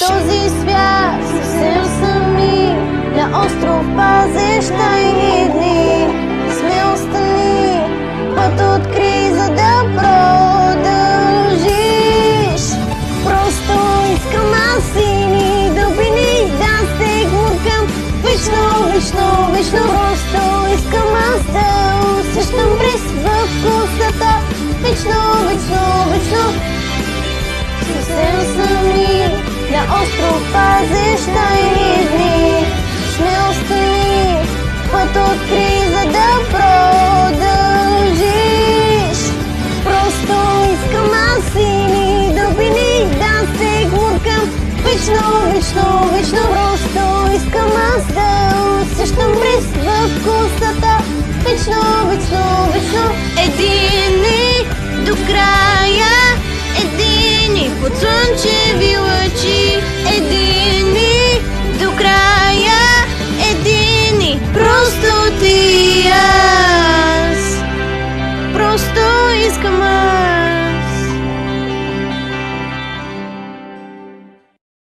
този свят съвсем сами, на остров пазиш тайни дни. Смело стани, път откри, за да продължиш. Просто искам аз и ни дълбини да се гмуркам вечно, вечно, вечно. Просто искам аз да усещам бриз в косата вечно, вечно, вечно. Съвсем сами, на остров пазиш тайни